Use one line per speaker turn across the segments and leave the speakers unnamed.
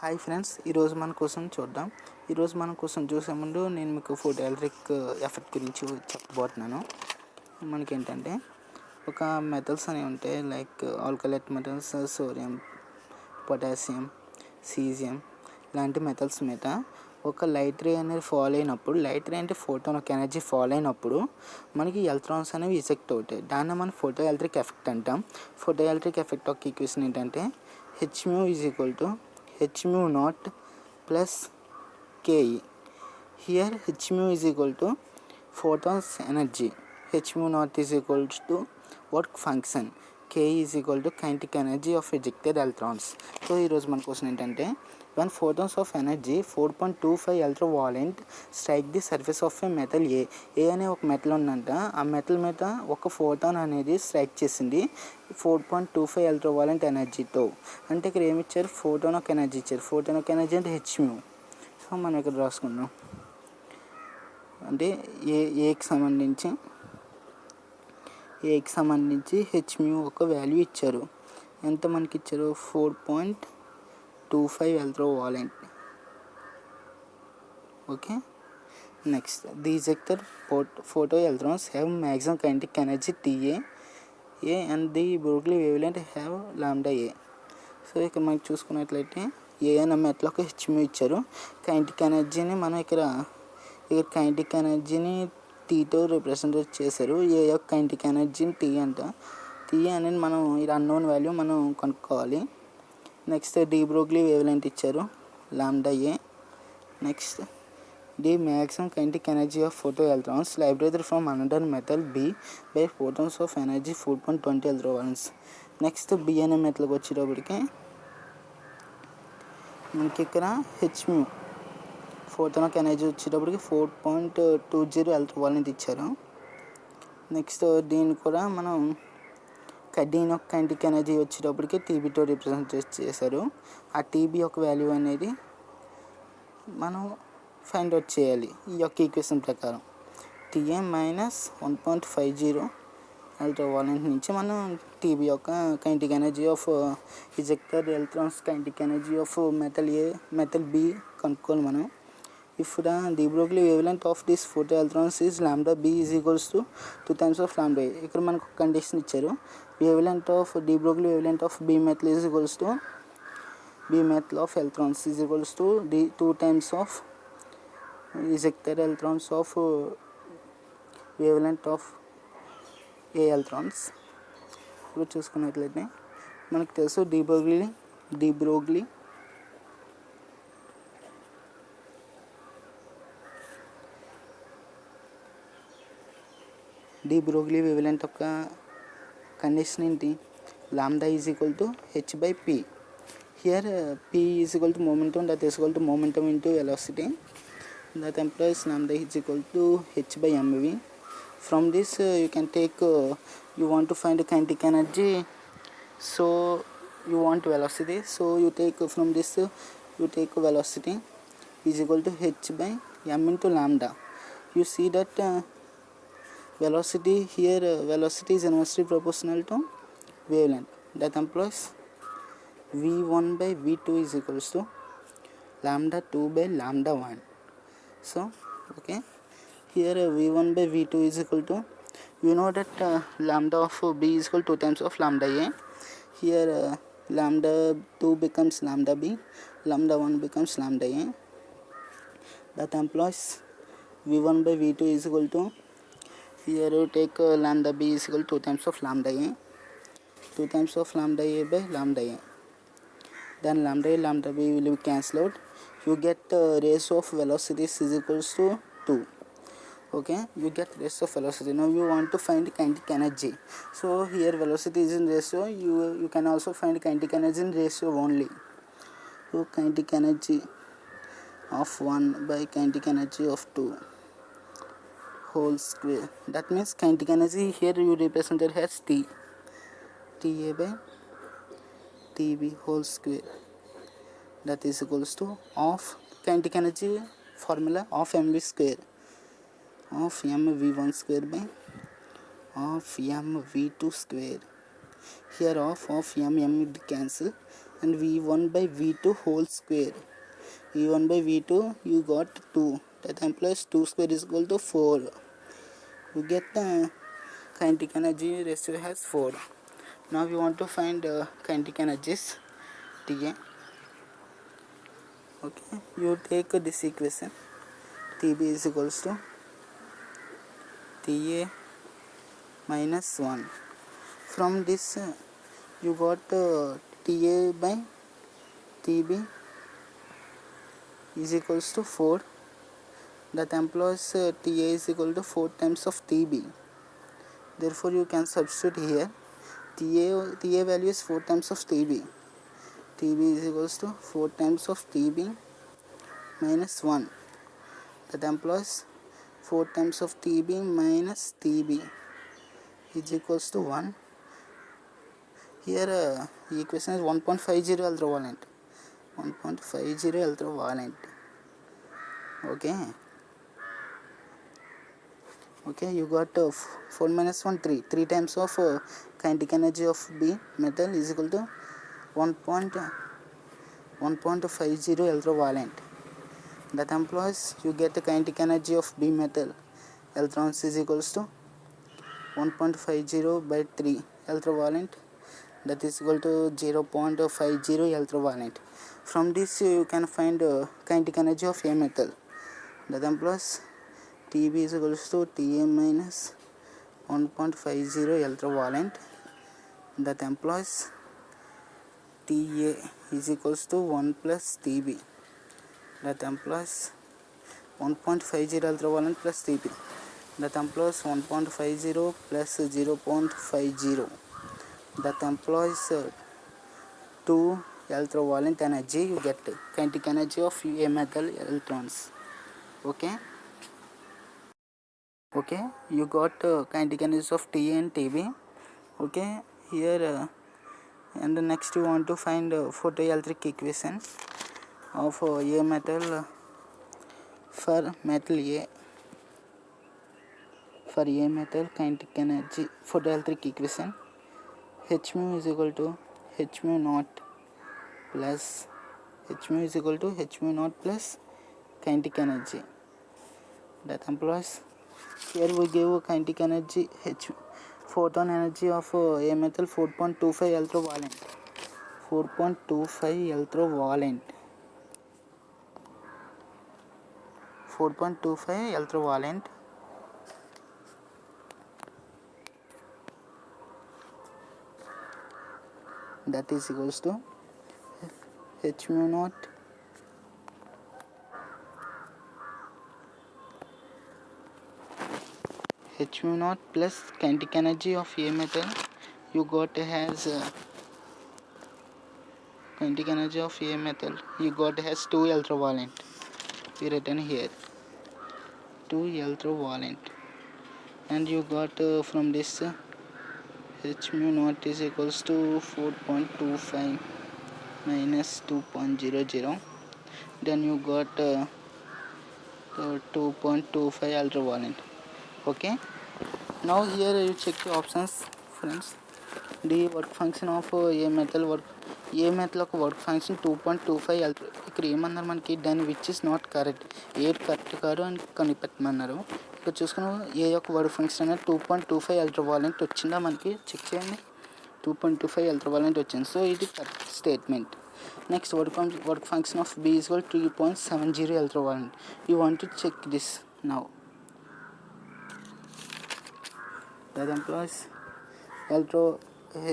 Hi friends, ఈరోజు మన కోసం చూద్దాం. ఈరోజు మన కోసం చూసే ముందు నేను మీకు ఫోటో ఎలక్ట్రిక్ ఎఫెక్ట్ గురించి చెప్పబోతున్నాను. మనకేంటంటే ఒక మెటల్స్ అనేవి ఉంటాయి, like alkali metals, sodium, potassium, caesium లాంటి మెటల్స్ మీద ఒక లైట్ రే అనేది ఫాల్ అయినప్పుడు, లైట్ రే అంటే ఫోటోన్ ఒక ఎనర్జీ ఫాల్ అయినప్పుడు మనకి ఎలక్ట్రాన్స్ అనేవి ఇజెక్ట్ అవుతాయి. దాన్ని మనం ఫోటో ఎలక్ట్రిక్ ఎఫెక్ట్ అంటాం. ఫోటో ఎలక్ట్రిక్ ఎఫెక్ట్ ఒక ఈక్వేషన్ ఏంటంటే hμ = hμ naught plus ke. Here hμ = photons energy, hμ naught work function, ke = kinetic energy of ejected electrons. So ఈరోజు మన క్వశ్చన్ ఏంటంటే when photons of energy 4.25 electrovolent strike the surface of a metal A అనే ఒక metal ఉందంట. ఆ metal మీద ఒక photon అనేది స్ట్రైక్ చేసింది 4.25 ఎలక్ట్రోవాలెంట్ ఎనర్జీతో. అంటే ఇక్కడ ఏమి ఇచ్చారు, ఫోటాన్ ఒక ఎనర్జీ ఇచ్చారు. ఫోటాన్ ఒక ఎనర్జీ అంటే hμ. సో మనం ఇక్కడ రాసుకుందాం. అంటే ఏకి సంబంధించి hμ ఒక వాల్యూ ఇచ్చారు. ఎంత మనకి ఇచ్చారు, 4.25 electrovalent. Okay, next the ejected photo electrons have maximum kinetic energy Ta and the Broglie wavelength have lambda A. So ఇక్కడ మనకి చూసుకున్నట్లయితే ఏ అనే మెటల్ ఒక hμ ఇచ్చారు. కైనటిక్ ఎనర్జీని మనం ఇక్కడ కైనటిక్ ఎనర్జీని టీతో రిప్రజెంట్ చేశారు. ఏ యొక్క కైనటిక్ ఎనర్జీని టీ అంట. టీ అనేది మనం ఇది అన్నోన్ వాల్యూ మనం కనుక్కోవాలి. నెక్స్ట్ డి బ్రోగ్లీ వేవ్లెంత్ ఇచ్చారు, lambda A. Next the maximum kinetic energy of photo electrons liberated from another metal B by photons of energy 4.20 electrovolts. Next B అనే మెటల్కి వచ్చేటప్పటికి మనకి ఇక్కడ hμ ఫోటాన్ ఆఫ్ ఎనర్జీ వచ్చేటప్పటికి 4.20 electrovalent ఇచ్చారు. Next దీన్ని కూడా మనం దీని యొక్క కైనటిక్ ఎనర్జీ వచ్చేటప్పటికి టీబీతో రిప్రజెంట్ చేశారు. ఆ టీబీ యొక్క వాల్యూ అనేది మనం ఫైండ్ అవుట్ చేయాలి ఈ యొక్క ఈక్వేషన్ ప్రకారం. TA - 1.50 ఎలక్ట్రోవాలెంట్ నుంచి మనం టీబీ యొక్క kinetic energy of ejected electrons kinetic energy of metal B కనుక్కోవాలి మనం. If the de Broglie wavelength of this photo electrons is lambda B is equals to 2 times of lambda A. ఇక్కడ మనకు condition ఇచ్చారు, wavelength of de Broglie wavelength of B metal is equals to B metal of electrons is equals to the 2 times of ejected electrons of wavelength of A electrons. ఇప్పుడు చూసుకున్నట్లయితే మనకు తెలుసు de Broglie wavelength యొక్క condition ఏంటి, lambda is equal to h/p. Here p is equal to momentum, that is equal to momentum into velocity, that implies lambda is equal to h/mv. From this you can take you want to find kinetic energy, so you want velocity, so you take from this you take velocity is equal to h/m into lambda. You see that velocity here, velocity is inversely proportional to wavelength, that implies v1/v2 is equals to lambda 2/lambda 1. So okay, here v1/v2 is equal to, you know that lambda of b is equal to 2 times of lambda a. Here lambda 2 becomes lambda b, lambda 1 becomes lambda a. That implies v1/v2 is equal to, here you take lambda b is equal to 2 times of lambda a, 2 times of lambda a by lambda a. Then lambda a lambda b will be cancelled out. You get ratio of velocities is equals to 2. Okay, you get ratio of velocity. Now you want to find kinetic energy, so here velocity is in ratio, you can also find kinetic energy in ratio only. So kinetic energy of 1 by kinetic energy of 2 whole square, that means kinetic energy here you represented as T, TA by TB whole square, that is equals to of kinetic energy formula of mv square, of mv1 square by of mv2 square. Here of m will cancel and v1 by v2 whole square. v1 by v2 you got 2, that implies 2 square is equal to 4. You get the kinetic energy ratio has 4. Now we want to find kinetic energies Ta. Okay, you take this equation, Tb is equals to Ta minus 1. From this you got Ta by Tb is equals to 4. That employs Ta is equal to 4 times of Tb. Therefore you can substitute here. Ta value is 4 times of Tb. Tb is equals to 4 times of Tb minus 1. That employs 4 times of Tb minus Tb is equals to 1. Here equation is 1.50 ultraviolent. 1.50 ultraviolent. Okay, you got 4 minus 1 3 times of kinetic energy of B metal is equal to 1.50 ultraviolent. That implies you get the kinetic energy of B metal electrons is equals to 1.50 by 3 ultraviolent, that is equal to 0.50 ultraviolent. From this you can find kinetic energy of A metal. That implies Tb is equals to Ta minus 1.50 ultraviolent. That implies Ta is equals to 1 plus Tb. That implies 1.50 ultraviolent plus Tb. That implies 1.50 plus 0.50. That implies 2 ultraviolent energy. You get kinetic energy of A metal electrons. Okay, you got kinetic energy of Ta and Tb. Okay, here and next you want to find photoelectric equation of A metal for metal A. For A metal kinetic energy photoelectric equation, H mu is equal to H mu naught plus kinetic energy. That implies here we give kinetic energy H photon energy of A metal 4.25 ultraviolent. 4.25 ultraviolent. 4.25 ultraviolent. That is equals to H mu naught plus kinetic energy of A metal. You got has kinetic energy of A metal. You got has 2 ultraviolent. We written here 2 ultraviolent, and you got from this H mu naught is equals to 4.25 minus 2.00. Then you got 2.25 ultraviolent. Okay, now here you check the options, friends. The work function of A metal work function 2.25 ultra. ఇక్కడ ఏమన్నారు మనకి దాని which is not correct, ఏది correct కాదు అని కనిపెట్టమన్నారు. ఇక్కడ చూసుకుని ఏ యొక్క వర్క్ ఫంక్షన్ అనేది 2.25 అల్ట్రావాలెంట్ వచ్చిందా మనకి చెక్ చేయండి. 2.25 అల్ట్రావాలెంట్ వచ్చింది, సో ఇది correct statement. Next work function of B is equal to 3.70 ultraviolent. You want to check this now. That implies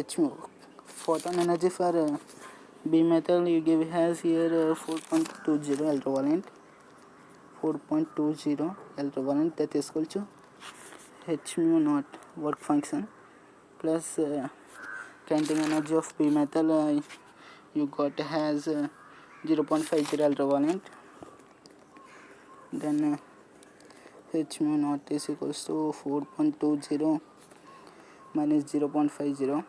H mu photon energy for B metal you give has here 4.20 ultraviolent. 4.20 ultraviolent, that is equal to H mu naught work function plus kinetic energy of B metal you got has 0.50 ultraviolent. Then H mu naught is equals to 4.20 minus 0.50.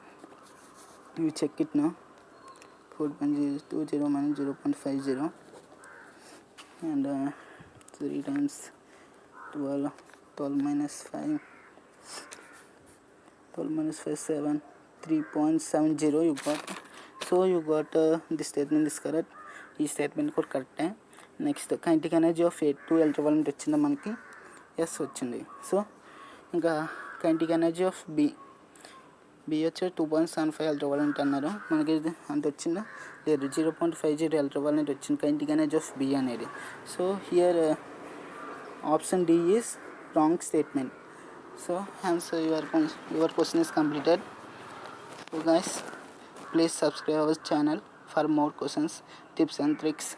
You check it now. 4.20 minus 0.50 and 3 times 12 minus 5 7 3.70. You got so you got the statement is correct. ఈ statement కూడా కరెక్టే. Next kinetic energy of A2 ఎలక్ట్రోవలెంట్ వచ్చిందా మనకి? Yes వచ్చింది. So ఇంకా kinetic energy of B వచ్చి 2.75 ఎలక్ట్రోవలెంట్ అన్నారు. మనకి అంత వచ్చిందా? లేదు, 0.50 ఎలక్ట్రోవలెంట్ వచ్చింది కైనెటిక్ ఎనర్జీ ఆఫ్ బి అనేది. So here option D is wrong statement. So answer your question is completed. So guys, please subscribe our channel for more questions, tips and tricks.